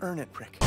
Earn it, prick.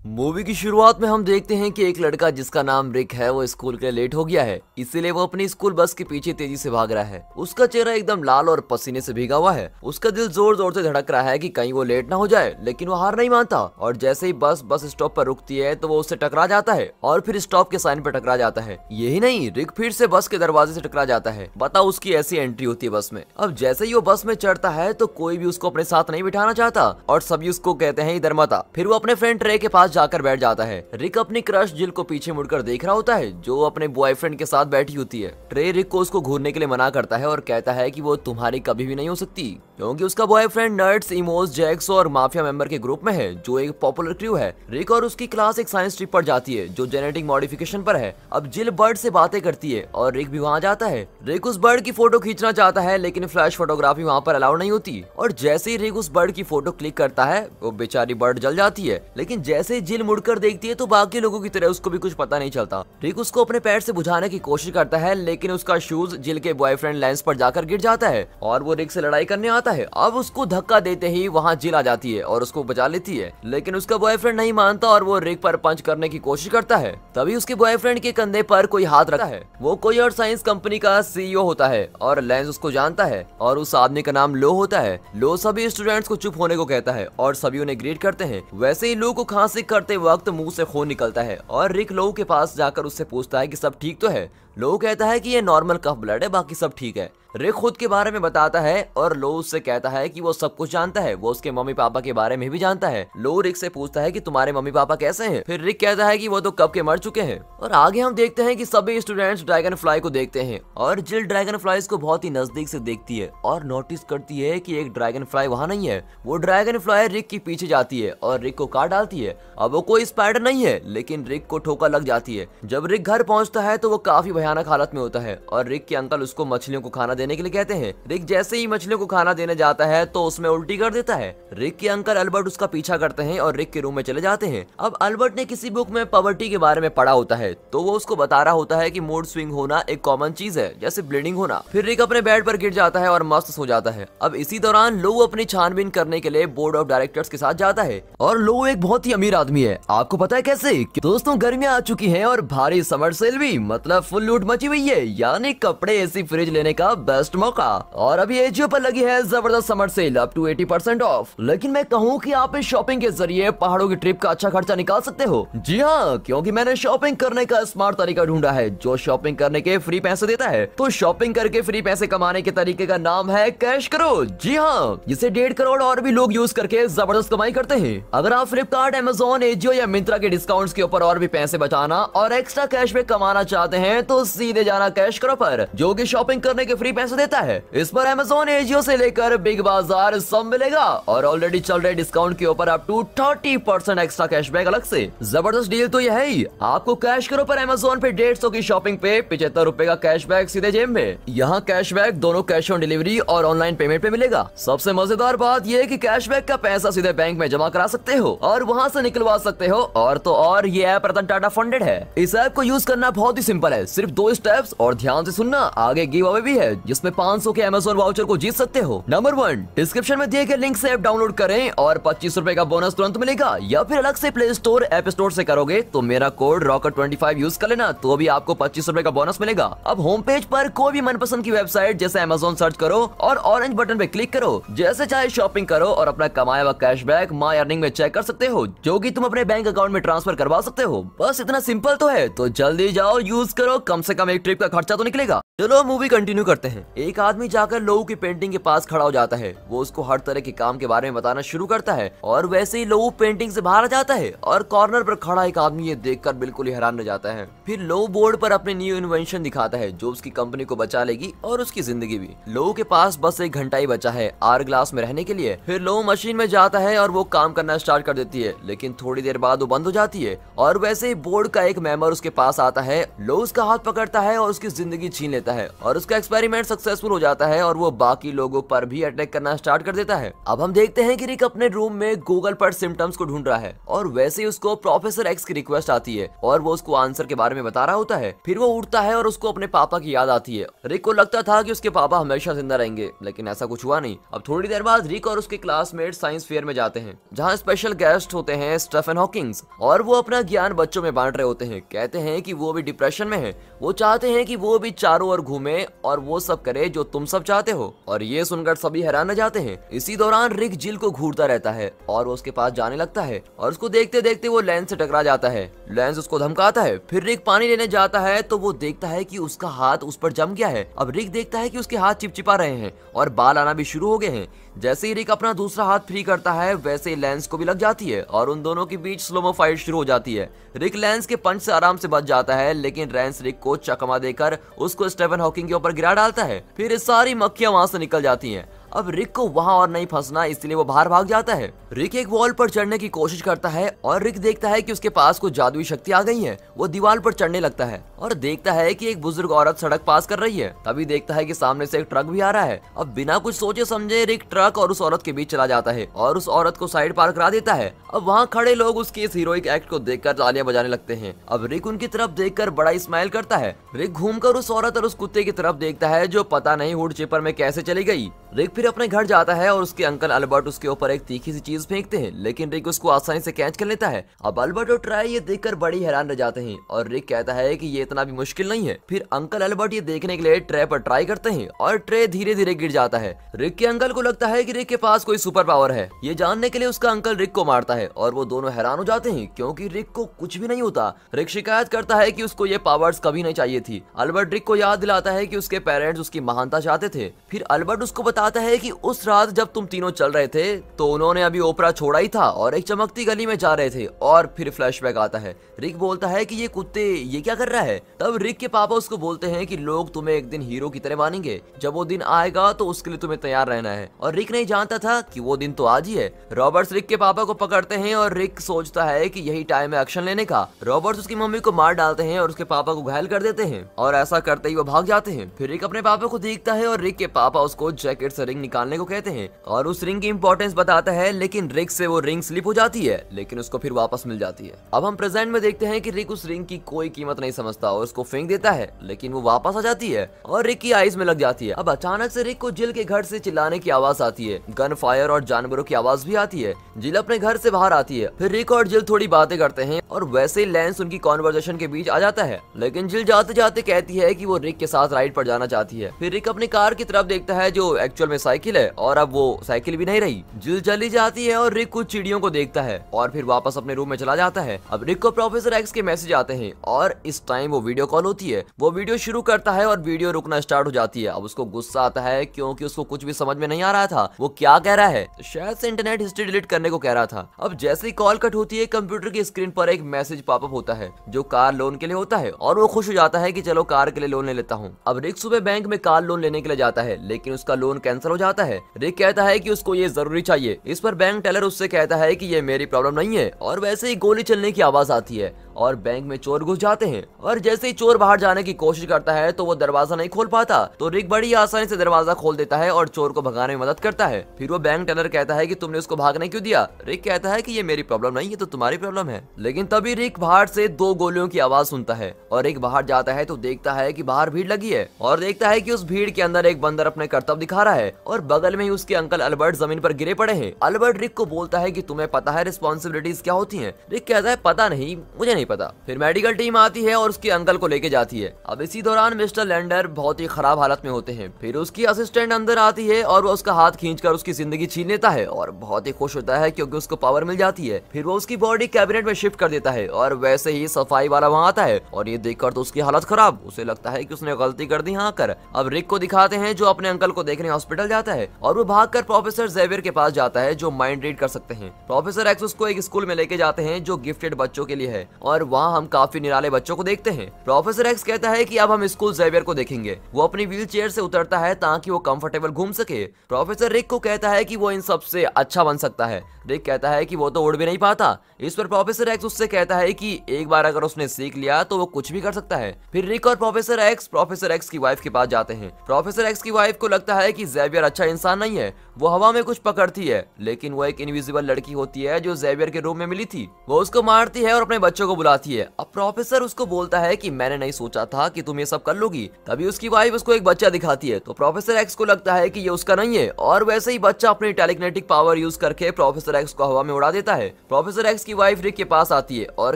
Movie की शुरुआत में हम देखते हैं कि एक लड़का जिसका नाम रिक है वो स्कूल के लिए लेट हो गया है, इसीलिए वो अपनी स्कूल बस के पीछे तेजी से भाग रहा है। उसका चेहरा एकदम लाल और पसीने से भीगा हुआ है। उसका दिल जोर जोर से धड़क रहा है कि कहीं वो लेट ना हो जाए, लेकिन वो हार नहीं मानता और जैसे ही बस स्टॉप पर रुकती है तो वो उससे टकरा जाता है और फिर स्टॉप के साइन पर टकरा जाता है। यही नहीं, रिक फिर से बस के दरवाजे से टकरा जाता है। बताओ, उसकी ऐसी एंट्री होती है बस में। अब जैसे ही वो बस में चढ़ता है तो कोई भी उसको अपने साथ नहीं बिठाना चाहता और सभी उसको कहते हैं इधर मत आ। फिर वो अपने फ्रेंड ट्रे के पास जाकर बैठ जाता है। रिक अपनी क्रश जिल को पीछे मुड़कर देख रहा होता है जो अपने बॉयफ्रेंड के साथ बैठी होती है। ट्रे रिक को उसको घूरने के लिए मना करता है और कहता है कि वो तुम्हारी कभी भी नहीं हो सकती, क्योंकि उसका बॉयफ्रेंड नर्ड्स, इमोस, जैक्स और माफिया मेंबर के ग्रुप में है जो एक पॉपुलर क्रू है। रिक और उसकी क्लास एक साइंस ट्रिप पर जाती है जो जेनेटिक मॉडिफिकेशन पर है। अब जिल बर्ड से बातें करती है और रिक भी वहाँ जाता है। रिक उस बर्ड की फोटो खींचना चाहता है लेकिन फ्लैश फोटोग्राफी वहाँ पर अलाउड नहीं होती और जैसे ही रिक उस बर्ड की फोटो क्लिक करता है वो बेचारी बर्ड जल जाती है। लेकिन जैसे ही जिल मुड़कर देखती है तो बाकी लोगों की तरह उसको भी कुछ पता नहीं चलता। रिक उसको अपने पैर से बुझाने की कोशिश करता है लेकिन उसका शूज जिल के बॉयफ्रेंड लेंस पर जाकर गिर जाता है और वो रिक से लड़ाई करने आता है। अब उसको धक्का देते ही वहाँ जिल आ जाती है और उसको बचा लेती है, लेकिन उसका बॉयफ्रेंड नहीं मानता और वो रिक पर पंच करने की कोशिश करता है। तभी उसके बॉयफ्रेंड के कंधे पर कोई हाथ रखता है। वो कोई और साइंस कंपनी का सीईओ होता है और लेंस उसको जानता है और उस आदमी का नाम लो होता है। लो सभी स्टूडेंट्स को चुप होने को कहता है और सभी उन्हें ग्रीट करते हैं। वैसे ही लो को खांसी करते वक्त मुंह से खून निकलता है और रिक लो के पास जाकर उससे पूछता है कि सब ठीक तो है। लो कहता है कि ये नॉर्मल कफ ब्लड है, बाकी सब ठीक है। रिक खुद के बारे में बताता है और लो उससे कहता है कि वो सब कुछ जानता है, वो उसके मम्मी पापा के बारे में भी जानता है। लो रिक से पूछता है कि तुम्हारे मम्मी पापा कैसे हैं? फिर रिक कहता है कि वो तो कब के मर चुके हैं। और आगे हम देखते हैं कि सभी स्टूडेंट्स ड्रैगन फ्लाई को देखते हैं और जिल ड्रैगन फ्लाईज को बहुत ही नजदीक से देखती है और नोटिस करती है कि एक ड्रैगन फ्लाई वहाँ नहीं है। वो ड्रैगन फ्लाई रिक के पीछे जाती है और रिक को काट डालती है। अब वो कोई स्पाइडर नहीं है लेकिन रिक को ठोकर लग जाती है। जब रिक घर पहुंचता है तो वो काफी भयानक हालत में होता है और रिक के अंकल उसको मछलियों को खाना देने के लिए कहते हैं। रिक जैसे ही मछलियों को खाना देने जाता है तो उसमें उल्टी कर देता है। रिक के अंकल अल्बर्ट उसका पीछा करते हैं और रिक के रूम में चले जाते हैं। अब अल्बर्ट ने किसी बुक में पॉवर्टी के बारे में पढ़ा होता है तो वो उसको बता रहा होता है कि मूड स्विंग होना एक कॉमन चीज है, जैसे ब्लीडिंग होना। फिर रिक अपने बेड पर गिर जाता है और मस्त सो जाता है। अब इसी दौरान लो अपनी छानबीन करने के लिए बोर्ड ऑफ डायरेक्टर्स के साथ जाता है और लो एक बहुत ही अमीर आदमी है। आपको पता है कैसे? दोस्तों, गर्मियां आ चुकी हैं और भारी समर सेल भी, मतलब फुल लूट मची हुई है, यानी कपड़े, एसी, फ्रिज लेने का बेस्ट मौका। और अभी एजियो पर लगी है जबरदस्त summer sale up to 80% off. लेकिन मैं कहूँ कि आप इस शॉपिंग के जरिए पहाड़ों की ट्रिप का अच्छा खर्चा निकाल सकते हो। जी हाँ, क्योंकि मैंने शॉपिंग करने का स्मार्ट तरीका ढूंढा है जो शॉपिंग करने के फ्री पैसे देता है। तो शॉपिंग करके फ्री पैसे कमाने के तरीके का नाम है कैश करो। जी हाँ, जिसे 1.5 करोड़ और भी लोग यूज करके जबरदस्त कमाई करते हैं। अगर आप फ्लिपकार्ट, अमेजोन, एजियो या मिंत्रा के डिस्काउंट्स के ऊपर और भी पैसे बचाना और एक्स्ट्रा कैशबैक कमाना चाहते हैं तो सीधे जाना कैश करो पर, जो कि शॉपिंग करने के फ्री पैसे देता है। इस पर अमेजोन, एजियो से लेकर बिग बाजार सब मिलेगा और ऑलरेडी चल रहे डिस्काउंट के ऊपर अप टू 30% एक्स्ट्रा कैशबैक अलग से। जबरदस्त डील तो यह है। आपको कैश करो पर अमेजोन पे 150 की शॉपिंग पे 75 रुपए का कैशबैक सीधे जेब में। यहाँ कैशबैक दोनों कैश ऑन डिलीवरी और ऑनलाइन पेमेंट पे मिलेगा। सबसे मजेदार बात यह है कि कैशबैक का पैसा सीधे बैंक में जमा करा सकते हो और वहाँ से निकलवा सकते हो। और तो और ये ऐप रतन टाटा फंडेड है। इस ऐप को यूज करना बहुत ही सिंपल है, सिर्फ 2 स्टेप्स। और ध्यान से सुनना, आगे गिव अवे भी है जिसमें 500 के अमेजोन वाउचर को जीत सकते हो। नंबर 1, डिस्क्रिप्शन में दिए गए लिंक से ऐप डाउनलोड करें और 25 रुपए का बोनस तुरंत मिलेगा, या फिर अलग से प्ले स्टोर, ऐप स्टोर से करोगे तो मेरा कोड रॉकेट25 यूज कर लेना, तो भी आपको 25 रुपए का बोनस मिलेगा। अब होम पेज पर कोई भी मनपसंद की वेबसाइट जैसे अमेजोन सर्च करो और ऑरेंज बटन पे क्लिक करो। जैसे चाहे शॉपिंग करो और अपना कमाया हुआ कैशबैक माय अर्निंग में चेक कर सकते हो, जो कि तुम अपने बैंक अकाउंट में ट्रांसफर करवा सकते हो। बस इतना सिंपल तो है, तो जल्दी जाओ, यूज करो, कम से कम एक ट्रिप का खर्चा तो निकलेगा। चलो मूवी कंटिन्यू करते हैं। एक आदमी जाकर लोगों की पेंटिंग के पास खड़ा हो जाता है। वो उसको हर तरह के काम के बारे में बताना शुरू करता है और वैसे ही लोग पेंटिंग से बाहर आ जाता है और कॉर्नर पर खड़ा एक आदमी ये देखकर बिल्कुल ही हैरान रह जाता है। फिर लो बोर्ड पर अपनी न्यू इन्वेंशन दिखाता है जो उसकी कंपनी को बचा लेगी और उसकी जिंदगी भी। लो के पास बस 1 घंटा ही बचा है आर ग्लास में रहने के लिए। फिर लो मशीन में जाता है और वो काम करना स्टार्ट कर देती है, लेकिन थोड़ी देर बाद वो बंद हो जाती है और वैसे ही बोर्ड का एक मेंबर उसके पास आता है। लो उसका हाथ पकड़ता है और उसकी जिंदगी छीन लेता है और उसका एक्सपेरिमेंट सक्सेसफुल हो जाता है और वो बाकी लोगों पर भी अटैक करना स्टार्ट कर देता है। अब हम देखते हैं कि रिक अपने रूम में गूगल पर सिम्टम्स को ढूंढ रहा है और वैसे ही उसको प्रोफेसर एक्स की रिक्वेस्ट आती है और वो उसको आंसर के बारे में बता रहा होता है। फिर वो उठता है और उसको अपने पापा की याद आती है। रिक को लगता था कि उसके पापा हमेशा जिंदा रहेंगे, लेकिन ऐसा कुछ हुआ नहीं। अब थोड़ी देर बाद रिक और उसके क्लासमेट साइंस फेयर में जाते हैं जहाँ स्पेशल गेस्ट होते हैं स्टीफन हॉकिंग्स और वो अपना ज्ञान बच्चों में बांट रहे होते हैं। कहते हैं कि वो भी डिप्रेशन में है, वो चाहते हैं कि वो भी चारों ओर घूमे और वो सब करे जो तुम सब चाहते हो। और ये सुनकर सभी हैरान रह जाते हैं। इसी दौरान रिक जिल को घूरता रहता है और वो उसके पास जाने लगता है और उसको देखते देखते वो लेंस से टकरा जाता है। लेंस उसको धमकाता है। फिर रिक पानी लेने जाता है तो वो देखता है कि उसका हाथ उस पर जम गया है। अब रिक देखता है कि उसके हाथ चिपचिपा रहे हैं और बाल आना भी शुरू हो गए हैं। जैसे ही रिक अपना दूसरा हाथ फ्री करता है वैसे ही लेंस को भी लग जाती है और उन दोनों के बीच स्लोमो फाइट शुरू हो जाती है। रिक लेंस के पंच से आराम से बच जाता है, लेकिन लेंस रिक को चकमा देकर उसको स्टीफन हॉकिंग के ऊपर गिरा डालता है। फिर सारी मक्खियां वहां से निकल जाती हैं। अब रिक को वहां और नहीं फंसना, इसलिए वो बाहर भाग जाता है। रिक एक वॉल पर चढ़ने की कोशिश करता है और रिक देखता है कि उसके पास कुछ जादुई शक्ति आ गई है। वो दीवार पर चढ़ने लगता है और देखता है कि एक बुजुर्ग औरत सड़क पास कर रही है। तभी देखता है कि सामने से एक ट्रक भी आ रहा है। अब बिना कुछ सोचे समझे रिक ट्रक और उस औरत के बीच चला जाता है और उस औरत को साइड पार करा देता है। अब वहाँ खड़े लोग उसके इस हीरोइक एक्ट को देखकर तालियां बजाने लगते हैं। अब रिक उनकी तरफ देखकर बड़ा स्माइल करता है। रिक घूमकर उस औरत और उस कुत्ते की तरफ देखता है जो पता नहीं हुड चिपर में कैसे चली गई। रिक फिर अपने घर जाता है और उसके अंकल अल्बर्ट उसके ऊपर एक तीखी सी चीज फेंकते हैं, लेकिन रिक उसको आसानी से कैच कर लेता है। अब अल्बर्ट और ट्राई ये देखकर बड़ी हैरान रह जाते हैं और रिक कहता है कि ये इतना भी मुश्किल नहीं है। फिर अंकल अल्बर्ट ये देखने के लिए ट्रे पर ट्राई करते हैं और ट्रे धीरे धीरे गिर जाता है। रिक के अंकल को लगता है कि रिक के पास कोई सुपर पावर है। ये जानने के लिए उसका अंकल रिक को मारता है और वो दोनों हैरान हो जाते हैं क्योंकि रिक को कुछ भी नहीं होता। रिक शिकायत करता है कि उसको ये पावर्स कभी नहीं चाहिए थी। अल्बर्ट रिक को याद दिलाता है कि उसके पेरेंट्स उसकी महानता चाहते थे। फिर अल्बर्ट उसको बताता है कि उस रात जब तुम तीनों चल रहे थे तो उन्होंने अभी ओपरा छोड़ा ही था और एक चमकती गली में जा रहे थे। और फिर फ्लैशबैक आता है। रिक बोलता है कि ये कुत्ते ये क्या कर रहा है। तब रिक के पापा उसको बोलते हैं कि लोग तुम्हें एक दिन हीरो की तरह मानेंगे, जब वो दिन आएगा तो उसके लिए तुम्हें तैयार रहना है। और रिक नहीं जानता था कि वो दिन तो आज ही है। रॉबर्ट्स रिक के पापा को पकड़ते हैं और रिक सोचता है कि यही टाइम है एक्शन लेने का। रॉबर्ट्स उसकी मम्मी को मार डालते हैं और उसके पापा को घायल कर देते हैं और ऐसा करते ही वो भाग जाते हैं। फिर रिक अपने पापा को देखता है और रिक के पापा उसको जैकेट से रिंग निकालने को कहते हैं और उस रिंग की इंपॉर्टेंस बताता है, लेकिन रिक से वो रिंग स्लिप हो जाती है, लेकिन उसको फिर वापस मिल जाती है। अब हम प्रेजेंट में देखते हैं कि रिक उस रिंग की कोई कीमत नहीं समझता और उसको फेंक देता है, लेकिन वो वापस आ जाती है और रिक की आईज में लग जाती है। अब अचानक से रिक को जिल के घर से चिल्लाने की आवाज आती है, गन फायर और जानवरों की आवाज भी आती है। जिल अपने घर से बाहर आती है। फिर रिक और जिल थोड़ी बातें करते हैं और वैसे ही लेंस उनकी कॉन्वर्सेशन के बीच आ जाता है, लेकिन जिल जाते जाते कहती है कि वो रिक के साथ राइड पर जाना चाहती है। फिर रिक अपनी कार की तरफ देखता है जो एक्चुअल में साइकिल है और अब वो साइकिल भी नहीं रही। जिल चली जाती है और रिक कुछ चिड़ियों को देखता है और फिर वापस अपने रूम में चला जाता है। अब रिक को प्रोफेसर एक्स के मैसेज आते हैं और इस टाइम वो वीडियो कॉल होती है। वो वीडियो शुरू करता है और वीडियो रुकना स्टार्ट हो जाती है। अब उसको गुस्सा आता है क्योंकि उसको कुछ भी समझ में नहीं आ रहा था वो क्या कह रहा है। शायद से इंटरनेट हिस्ट्री डिलीट करने को कह रहा था। अब जैसे ही कॉल कट होती है कंप्यूटर की स्क्रीन पर एक मैसेज पॉपअप होता है जो कार लोन के लिए होता है और वो खुश हो जाता है कि चलो कार के लिए लोन ले लेता हूँ। अब रिक सुबह बैंक में कार लोन लेने के लिए जाता है, लेकिन उसका लोन कैंसिल हो जाता है। रिक कहता है कि उसको ये जरूरी चाहिए। इस पर बैंक टेलर उससे कहता है कि ये मेरी प्रॉब्लम नहीं है और वैसे ही गोली चलने की आवाज आती है और बैंक में चोर घुस जाते हैं। और जैसे ही चोर बाहर जाने की कोशिश करता है तो वो दरवाजा नहीं खोल पाता, तो रिक बड़ी आसानी से दरवाजा खोल देता है और चोर को भगाने में मदद करता है। फिर वो बैंक टेलर कहता है कि तुमने उसको भागने क्यों दिया। रिक कहता है कि ये मेरी प्रॉब्लम नहीं है तो तुम्हारी प्रॉब्लम है। लेकिन तभी रिक बाहर से 2 गोलियों की आवाज सुनता है और रिक बाहर जाता है तो देखता है कि बाहर भीड़ लगी है और देखता है कि उस भीड़ के अंदर एक बंदर अपने कर्तव्य दिखा रहा है और बगल में ही उसके अंकल अल्बर्ट जमीन पर गिरे पड़े हैं। अल्बर्ट रिक को बोलता है कि तुम्हें पता है रिस्पॉन्सिबिलिटीज क्या होती हैं। रिक कहता है पता नहीं, मुझे नहीं पता। फिर मेडिकल टीम आती है और उसके अंकल को लेके जाती है। अब इसी दौरान मिस्टर लैंडर बहुत ही खराब हालत में होते हैं। फिर उसकी असिस्टेंट अंदर आती है और वो उसका हाथ खींचकर उसकी जिंदगी छीन लेता है और बहुत ही खुश होता है क्योंकि उसको पावर मिल जाती है। फिर वो उसकी बॉडी कैबिनेट में शिफ्ट कर देता है और वैसे ही सफाई वाला वहाँ आता है और ये देखकर तो उसकी हालत खराब। उसे लगता है कि उसने गलती कर दी यहाँ कर। अब रिक को दिखाते हैं जो अपने अंकल को देखने हॉस्पिटल जाता है और वो भागकर प्रोफेसर जेवियर के पास जाता है जो माइंड रीड कर सकते हैं। प्रोफेसर एक्स उसको एक स्कूल में लेके जाते हैं जो गिफ्टेड बच्चों के लिए है और वहाँ हम काफी निराले बच्चों को देखते हैं। प्रोफेसर एक्स कहता है कि अब हम स्कूल जेवियर को देखेंगे। वो अपनी व्हील चेयर से उतरता है ताकि वो कंफर्टेबल घूम सके। प्रोफेसर रिक को कहता है कि वो इन सबसे अच्छा बन सकता है। रिक कहता है कि वो तो उड़ भी नहीं पाता। इस पर प्रोफेसर एक्स उससे कहता है कि एक बार अगर उसने सीख लिया तो वो कुछ भी कर सकता है। फिर रिक और प्रोफेसर एक्स की वाइफ के पास जाते हैं। प्रोफेसर एक्स की वाइफ को लगता है कि जेवियर अच्छा इंसान नहीं है। वो हवा में कुछ पकड़ती है, लेकिन वो एक इनविजिबल लड़की होती है जो जेवियर के रूम में मिली थी। वो उसको मारती है और अपने बच्चों को बुलाती है। अब प्रोफेसर उसको बोलता है कि मैंने नहीं सोचा था कि तुम ये सब कर लोगी। तभी उसकी वाइफ उसको एक बच्चा दिखाती है, तो प्रोफेसर एक्स को लगता है कि ये उसका नहीं है, और वैसे ही बच्चा अपनी टेलीकिनेटिक पावर यूज करके प्रोफेसर एक्स को हवा में उड़ा देता है। प्रोफेसर एक्स की वाइफ रिक के पास आती है और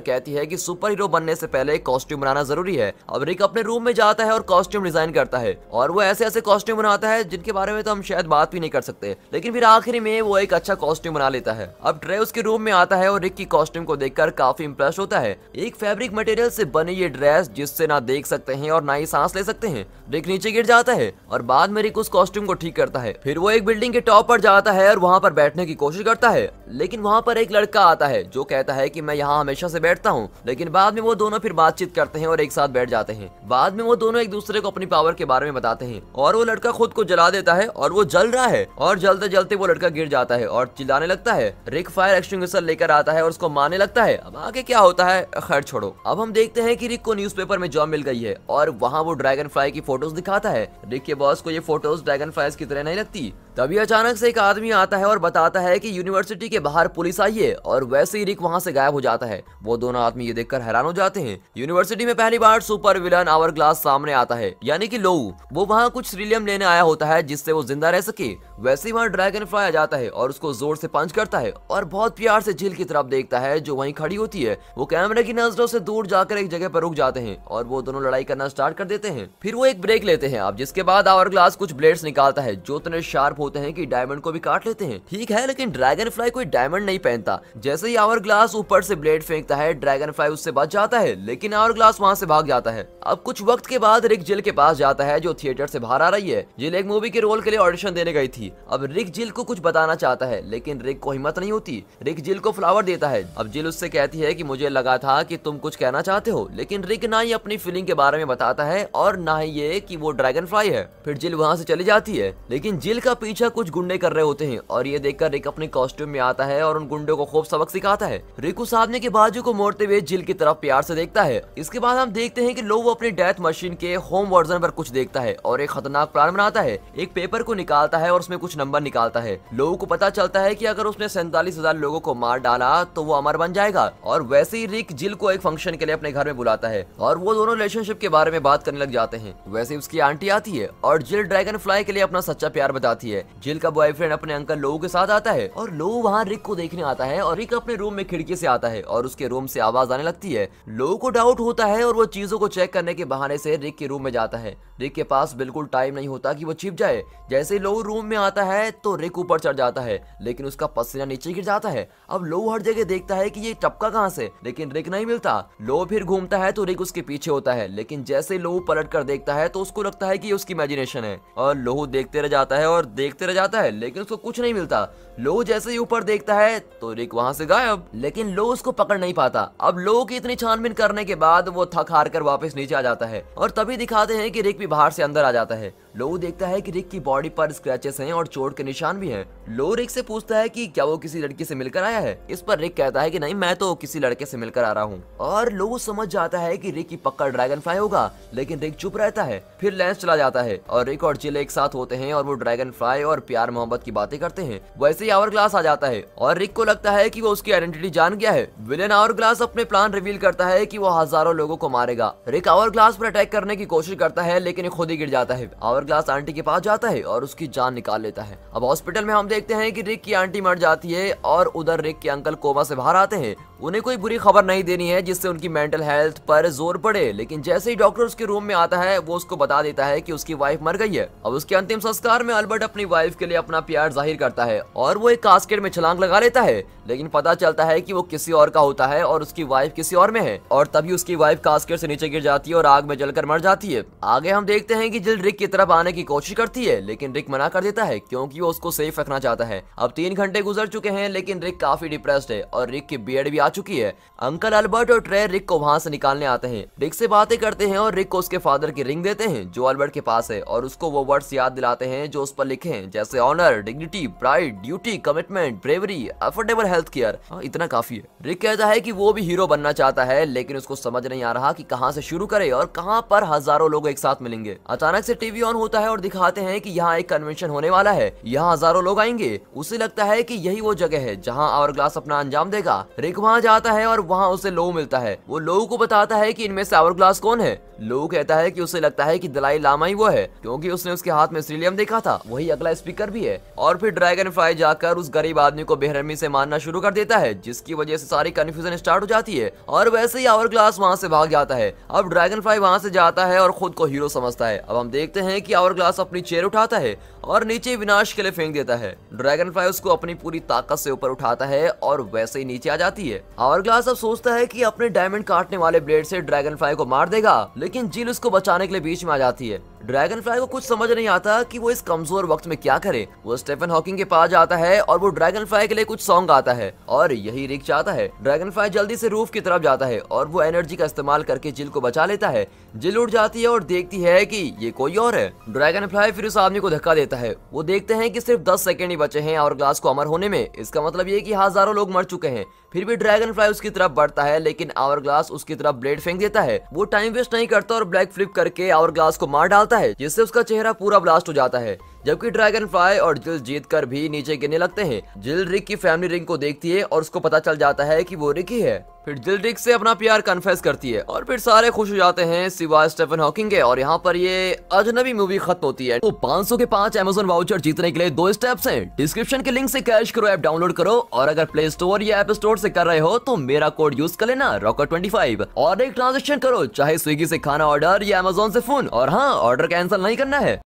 कहती है कि सुपर हीरो बनने से पहले कॉस्ट्यूम बनाना जरूरी है। अब रिक अपने रूम में जाता है और कॉस्ट्यूम डिजाइन करता है, और वो ऐसे ऐसे कॉस्ट्यूम बनाता है जिनके बारे में तो हम शायद बात भी नहीं कर सकते, लेकिन फिर आखिरी में वो एक अच्छा कॉस्ट्यूम बना लेता है। अब ट्रे उसके रूम में आता है और रिक की कॉस्ट्यूम को देखकर काफी इंप्रेस होता है। एक फैब्रिक मटेरियल से बनी ये ड्रेस जिससे ना देख सकते हैं और ना ही सांस ले सकते हैं। रिक नीचे गिर जाता है और बाद में रिक उस कॉस्ट्यूम को ठीक करता है। फिर वो एक बिल्डिंग के टॉप पर जाता है और वहाँ पर बैठने की कोशिश करता है, लेकिन वहाँ पर एक लड़का आता है जो कहता है कि मैं यहाँ हमेशा से बैठता हूँ। लेकिन बाद में वो दोनों फिर बातचीत करते हैं और एक साथ बैठ जाते हैं। बाद में वो दोनों एक दूसरे को अपनी पावर के बारे में बताते हैं, और वो लड़का खुद को जला देता है और वो जल रहा है, और जलते जलते वो लड़का गिर जाता है और चिल्लाने लगता है। रिक फायर एक्सटिंग्विशर लेकर आता है और उसको मारने लगता है। अब आगे क्या होता है खैर छोड़ो। अब हम देखते हैं कि रिक को न्यूज़पेपर में जॉब मिल गई है और वहाँ वो ड्रैगन फ्लाई की फोटोज दिखाता है। रिक के बॉस को ये फोटोज ड्रैगन फ्लाइज की तरह नहीं लगती। तभी अचानक से एक आदमी आता है और बताता है कि यूनिवर्सिटी के बाहर पुलिस आई है, और वैसे ही रिक वहाँ से गायब हो जाता है। वो दोनों आदमी ये देखकर हैरान हो जाते हैं। यूनिवर्सिटी में पहली बार सुपर विलन आवरग्लास सामने आता है, यानी कि लोऊ। वो वहाँ कुछ सीरियम लेने आया होता है जिससे वो जिंदा रह सके। वैसे ही वहाँ ड्रैगन फ्लाई आ जाता है और उसको जोर से पंच करता है और बहुत प्यार से झील की तरफ देखता है जो वहीं खड़ी होती है। वो कैमरे की नजरों से दूर जाकर एक जगह पर रुक जाते हैं और वो दोनों लड़ाई करना स्टार्ट कर देते हैं। फिर वो एक ब्रेक लेते हैं, अब जिसके बाद आवरग्लास कुछ ब्लेड्स निकालता है जो इतने शार्प होते हैं कि डायमंड को भी काट लेते हैं। ठीक है, लेकिन ड्रैगन फ्लाई कोई डायमंड नहीं पहनता। जैसे ही आवरग्लास ऊपर से ब्लेड फेंकता है, ड्रैगन फ्लाई उससे बच जाता है, लेकिन आवरग्लास वहाँ से भाग जाता है। अब कुछ वक्त के बाद रिक जिल के पास जाता है जो थिएटर से बाहर आ रही है। जिल एक मूवी के रोल के लिए ऑडिशन देने गई थी। अब रिक जिल को कुछ बताना चाहता है, लेकिन रिक को हिम्मत नहीं होती। रिक जिल को फ्लावर देता है। अब जिल उससे कहती है कि मुझे लगा था कि तुम कुछ कहना चाहते हो, लेकिन रिक ना ही अपनी फीलिंग के बारे में बताता है और ना ही ये कि वो ड्रैगन फ्लाई है। फिर जिल वहाँ से चली जाती है, लेकिन जिल का पीछा कुछ गुंडे कर रहे होते हैं और ये देखकर रिक अपने कॉस्ट्यूम में आता है और उन गुंडों को खूब सबक सिखाता है। रिक उस आदमी के बाजू को मोड़ते हुए जिल की तरफ प्यार से देखता है। इसके बाद हम देखते हैं कि लोग अपनी डेथ मशीन के होम वर्जन पर कुछ देखता है और एक खतरनाक प्लान बनाता है। एक पेपर को निकालता है और उसमें कुछ नंबर निकालता है। लोगों को पता चलता है कि अगर उसने 47,000 लोगों को मार डाला तो वो अमर बन जाएगा। और वैसे ही रिक जिल को एक फंक्शन के लिए अपने घर में बुलाता है और वो दोनों रिलेशनशिप के बारे में बात करने लग जाते हैं। वैसे ही उसकी आंटी आती है और जिल ड्रैगन फ्लाई के लिए अपना सच्चा प्यार बताती है। जिल का बॉयफ्रेंड अपने अंकल लोगों के साथ आता है और लोगों वहाँ रिक को देखने आता है और रिक अपने रूम में खिड़की से आता है और उसके रूम से आवाज आने लगती है। लोगों को डाउट होता है और वो चीजों को चेक करने के बहाने से रिक के रूम में जाता है। रिक के पास बिल्कुल टाइम नहीं होता कि वो छिप जाए। जैसे ही लोऊ रूम में आता है तो रिक ऊपर चढ़ जाता है, लेकिन उसका पसीना नीचे गिर जाता है। अब लोऊ हर जगह देखता है कि ये टपका कहाँ से, लेकिन रिक नहीं मिलता। लोऊ फिर घूमता है तो रिक उसके पीछे होता है, लेकिन जैसे ही लोऊ पलट कर देखता है तो उसको लगता है कि ये उसकी इमेजिनेशन है। और लोऊ देखते रह जाता है और देखते रह जाता है, लेकिन उसको कुछ नहीं मिलता। लोऊ जैसे ही ऊपर देखता है तो रिक वहाँ से गायब, लेकिन लोऊ उसको पकड़ नहीं पाता। अब लोऊ की इतनी छानबीन करने के बाद वो थक हार कर वापस नीचे आ जाता है और तभी दिखाते हैं कि रिक भी बाहर से अंदर आ जाता है। लोऊ देखता है कि रिक की बॉडी पर स्क्रैचेस हैं और चोट के निशान भी हैं। लोऊ रिक से पूछता है कि क्या वो किसी लड़की से मिलकर आया है। इस पर रिक कहता है कि नहीं, मैं तो किसी लड़के से मिलकर आ रहा हूँ। और लोऊ समझ जाता है कि रिक की पक्का ड्रैगन फ्लाई होगा, लेकिन रिक चुप रहता है। फिर लेंस चला जाता है और रिक और जिल एक साथ होते हैं और वो ड्रैगन फ्लाई और प्यार मोहब्बत की बातें करते हैं। वैसे ही आवरग्लास आ जाता है और रिक को लगता है कि वो उसकी आइडेंटिटी जान गया है। विलेन आवरग्लास अपने प्लान रिवील करता है कि वो हजारों लोगों को मारेगा। रिक आवरग्लास पर अटैक करने की कोशिश करता है, लेकिन खुद ही गिर जाता है। आवरग्लास आंटी के पास जाता है और उसकी जान निकाल लेता है। अब हॉस्पिटल में हम देखते हैं कि रिक की आंटी मर जाती है और उधर रिक के अंकल कोमा से बाहर आते हैं। उन्हें कोई बुरी खबर नहीं देनी है जिससे उनकी मेंटल हेल्थ पर जोर पड़े, लेकिन जैसे ही डॉक्टर उसके रूम में आता है वो उसको बता देता है कि उसकी वाइफ मर गई है। अब उसके अंतिम संस्कार में अल्बर्ट अपनी वाइफ के लिए अपना प्यार जाहिर करता है और वो एक कास्केट में छलांग लगा लेता है, लेकिन पता चलता है कि वो किसी और का होता है और उसकी वाइफ किसी और में है। और तभी उसकी वाइफ कास्केट से नीचे गिर जाती है और आग में जलकर मर जाती है। आगे हम देखते हैं कि जिल रिक की तरफ आने की कोशिश करती है, लेकिन रिक मना कर देता है क्योंकि वो उसको सेफ रखना चाहता है। अब 3 घंटे गुजर चुके हैं, लेकिन रिक काफी डिप्रेस्ड है और रिक की बियर्ड भी आ चुकी है। अंकल अल्बर्ट और ट्रे रिक को वहाँ से निकालने आते हैं। रिक से बातें करते हैं और रिक को उसके फादर की रिंग देते हैं जो अल्बर्ट के पास है, और उसको वो वर्ड्स याद दिलाते हैं जो उस पर लिखे हैं, जैसे honour, dignity, pride, duty, commitment, bravery, affordable health care. इतना काफी है। रिक कहता है कि वो भी हीरो बनना चाहता है, लेकिन उसको समझ नहीं आ रहा कि कहाँ से शुरू करे और कहाँ पर हजारों लोग एक साथ मिलेंगे। अचानक से टीवी ऑन होता है और दिखाते हैं कि यहाँ एक कन्वेंशन होने वाला है, यहाँ हजारों लोग आएंगे। उसे लगता है कि यही वो जगह है जहाँ आवरग्लास अपना अंजाम देगा। रिक वहाँ जाता है और वहाँ उसे लो मिलता है। वो लो को बताता है कि इनमें से आवरग्लास कौन है। लो कहता है कि उसे लगता है कि दलाई लामा ही वो है, क्योंकि उसने उसके हाथ में सीलियम देखा था, वही अगला स्पीकर भी है। और फिर ड्रैगन फ्लाई जाकर उस गरीब आदमी को बेरहमी से मारना शुरू कर देता है, जिसकी वजह से सारी कंफ्यूजन स्टार्ट हो जाती है और वैसे ही आवरग्लास वहाँ से भाग जाता है। अब ड्रैगन फ्लाई वहाँ से जाता है और खुद को हीरो समझता है। अब हम देखते हैं कि आवरग्लास अपनी चेयर उठाता है और नीचे विनाश के लिए फेंक देता है। ड्रैगन फ्लाई उसको अपनी पूरी ताकत से ऊपर उठाता है और वैसे ही नीचे आ जाती है। आवरग्लास अब सोचता है कि अपने डायमंड काटने वाले ब्लेड से ड्रैगन फ्लाई को मार देगा, लेकिन जिल उसको बचाने के लिए बीच में आ जाती है। ड्रैगन फ्लाई को कुछ समझ नहीं आता कि वो इस कमजोर वक्त में क्या करे। वो स्टीफन हॉकिंग के पास जाता है और वो ड्रैगन फ्लाई के लिए कुछ सॉन्ग गाता है और यही रिक चाहता है। ड्रैगन फ्लाई जल्दी से रूफ की तरफ जाता है और वो एनर्जी का इस्तेमाल करके जिल को बचा लेता है। जिल उठ जाती है और देखती है कि ये कोई और है। ड्रैगन फ्लाई फिर उस आदमी को धक्का देता है। वो देखते हैं कि सिर्फ 10 सेकंड ही बचे हैं आवरग्लास को अमर होने में। इसका मतलब ये कि हजारों लोग मर चुके हैं। फिर भी ड्रैगन फ्लाई उसकी तरफ बढ़ता है, लेकिन आवरग्लास उसकी तरफ ब्लेड फेंक देता है। वो टाइम वेस्ट नहीं करता और ब्लैक फ्लिप करके आवरग्लास को मार डालता है, जिससे उसका चेहरा पूरा ब्लास्ट हो जाता है। जबकि ड्रैगन फ्लाई और जिल जीतकर भी नीचे गिरने लगते हैं। जिल रिक की फैमिली रिंग को देखती है और उसको पता चल जाता है कि वो रिक ही है। फिर जिल रिक से अपना प्यार कन्फेस करती है और फिर सारे खुश हो जाते हैं सिवाय स्टीफन हॉकिंग के। और यहाँ पर ये अजनबी मूवी खत्म होती है। तो 500 के 5 अमेज़न वाउचर जीतने के लिए 2 स्टेप्स हैं। डिस्क्रिप्शन के लिंक से कैश करो, ऐप डाउनलोड करो, और अगर प्ले स्टोर या ऐप स्टोर से कर रहे हो तो मेरा कोड यूज कर लेना रॉकेट25 और एक ट्रांजेक्शन करो, चाहे स्विगी से खाना ऑर्डर या अमेज़न से फोन। और हाँ, ऑर्डर कैंसिल नहीं करना है।